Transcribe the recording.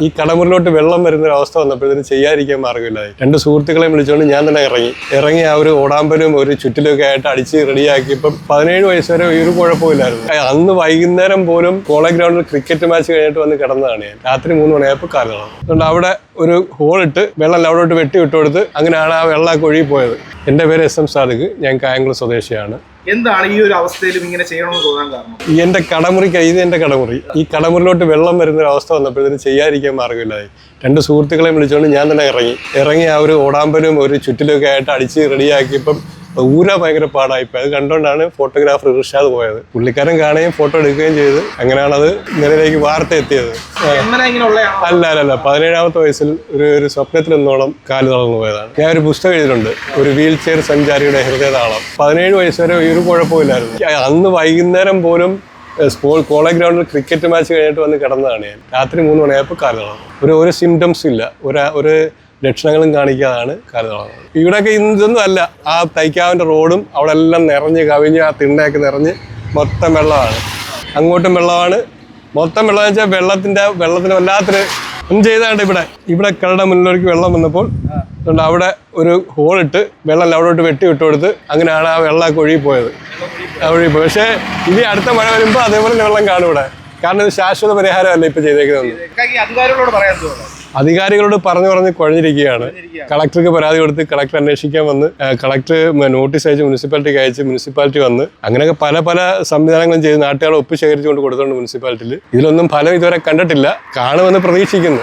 ഈ കടമുറിലോട്ട് വെള്ളം വരുന്ന ഒരു അവസ്ഥ വന്നപ്പോഴത്തേന് ചെയ്യാതിരിക്കാൻ മാർഗ്ഗമില്ലായി. രണ്ട് സുഹൃത്തുക്കളെയും വിളിച്ചുകൊണ്ട് ഞാൻ തന്നെ ഇറങ്ങി ആ ഒരു ഓടാമ്പലും ഒരു ചുറ്റിലൊക്കെ ആയിട്ട് അടിച്ച് റെഡിയാക്കിയപ്പം 17 വയസ്സ് വരെ ഒരു കുഴപ്പമില്ലായിരുന്നു. അന്ന് വൈകുന്നേരം പോലും കോളേജ് ഗ്രൗണ്ടിൽ ക്രിക്കറ്റ് മാച്ച് കഴിഞ്ഞിട്ട് വന്ന് കിടന്നതാണ് ഞാൻ. രാത്രി 3 മണിയായപ്പോൾ കാലമാണ്. അതുകൊണ്ട് അവിടെ ഒരു ഹോളിട്ട് വെള്ളം അവിടോട്ട് വെട്ടി വിട്ടുകൊടുത്ത് അങ്ങനെയാണ് ആ വെള്ളമൊക്കെ ഒഴുകി പോയത്. എൻ്റെ പേര് SM സാദിഖ്, ഞാൻ കായംകുളം സ്വദേശിയാണ്. എന്താണ് ഈ ഒരു അവസ്ഥയിലും ഇങ്ങനെ ചെയ്യണമെന്ന് തോന്നാൻ കാരണം? എൻ്റെ ഇത് എൻ്റെ കടമുറി. ഈ കടമുറിലോട്ട് വെള്ളം വരുന്ന ഒരു അവസ്ഥ വന്നപ്പോഴത്തേന് ചെയ്യാതിരിക്കാൻ മാർഗ്ഗമില്ലായി. രണ്ട് സുഹൃത്തുക്കളെയും വിളിച്ചുകൊണ്ട് ഞാൻ തന്നെ ഇറങ്ങി ആ ഒരു ഓടാമ്പലും ഒരു ചുറ്റിലൊക്കെ ആയിട്ട് അടിച്ച് റെഡിയാക്കിയപ്പം ഊരാ ഭയങ്കര പാടായിപ്പോയി. അത് കണ്ടുകൊണ്ടാണ് ഫോട്ടോഗ്രാഫർ ഇർഷാദ് പോയത്. പുള്ളിക്കാരൻ കാണുകയും ഫോട്ടോ എടുക്കുകയും ചെയ്ത് അങ്ങനെയാണ് അത് നിലയിലേക്ക് വാർത്ത എത്തിയത്. അല്ല 17ാമത്തെ വയസ്സിൽ ഒരു സ്വപ്നത്തിൽ നിന്നോളം കാല് തളർന്നു പോയതാണ്. ഞാൻ ഒരു പുസ്തകം എഴുതിയിട്ടുണ്ട്, ഒരു വീൽ ചെയർ സഞ്ചാരിയുടെ ഹൃദയതാളം. 17 വയസ്സ് വരെ ഒരു കുഴപ്പമില്ലായിരുന്നു. അന്ന് വൈകുന്നേരം പോലും കോളേജ് ഗ്രൗണ്ടിൽ ക്രിക്കറ്റ് മാച്ച് കഴിഞ്ഞിട്ട് വന്ന് കിടന്നതാണ് ഞാൻ. രാത്രി 3 മണിയായപ്പോൾ കാല് തളർന്നു. ഒരു സിംറ്റംസ് ഇല്ല, ഒരു ലക്ഷണങ്ങളും കാണിക്കാതാണ് കാല് തളർന്നത്. ഇവിടെയൊക്കെ ഇതൊന്നും അല്ല. ആ തൈക്കാവിൻ്റെ റോഡും അവിടെ എല്ലാം നിറഞ്ഞ് കവിഞ്ഞ് ആ തിണ്ണയൊക്കെ നിറഞ്ഞ് മൊത്തം വെള്ളമാണ്. അങ്ങോട്ടും വെള്ളമാണ്. മൊത്തം വെള്ളം വെച്ചാൽ വെള്ളത്തിന് വല്ലാത്തൊരു ചെയ്താണ്ട് ഇവിടെ കടയുടെ മുന്നിലേക്ക് വെള്ളം വന്നപ്പോൾ അവിടെ ഒരു ഹോളിട്ട് വെള്ളം അവിടോട്ട് വെട്ടി വിട്ടുകൊടുത്ത് അങ്ങനെയാണ് ആ വെള്ളമൊക്കെ ഒഴുകിപ്പോയത്. പക്ഷേ ഇനി അടുത്ത മഴ വരുമ്പോൾ അതേപോലെ വെള്ളം കാണും ഇവിടെ. കാരണം ഇത് ശാശ്വത പരിഹാരമല്ല ഇപ്പം ചെയ്തേക്കുന്നത്. അധികാരികളോട് പറഞ്ഞ് കുഴഞ്ഞിരിക്കുകയാണ്. കളക്ടർക്ക് പരാതി കൊടുത്ത് കളക്ടർ അന്വേഷിക്കാൻ വന്ന് കളക്ടർ നോട്ടീസ് അയച്ച് മുനിസിപ്പാലിറ്റിക്ക് അയച്ച് മുനിസിപ്പാലിറ്റി വന്ന് അങ്ങനെയൊക്കെ പല സംവിധാനങ്ങളും ചെയ്ത് നാട്ടുകാരെ ഒപ്പ് ശേഖരിച്ചുകൊണ്ട് കൊടുത്തോണ്ട് മുനിസിപ്പാലിറ്റിയിൽ ഇതിലൊന്നും ഫലം ഇതുവരെ കണ്ടിട്ടില്ല. കാണുമെന്ന് പ്രതീക്ഷിക്കുന്നു.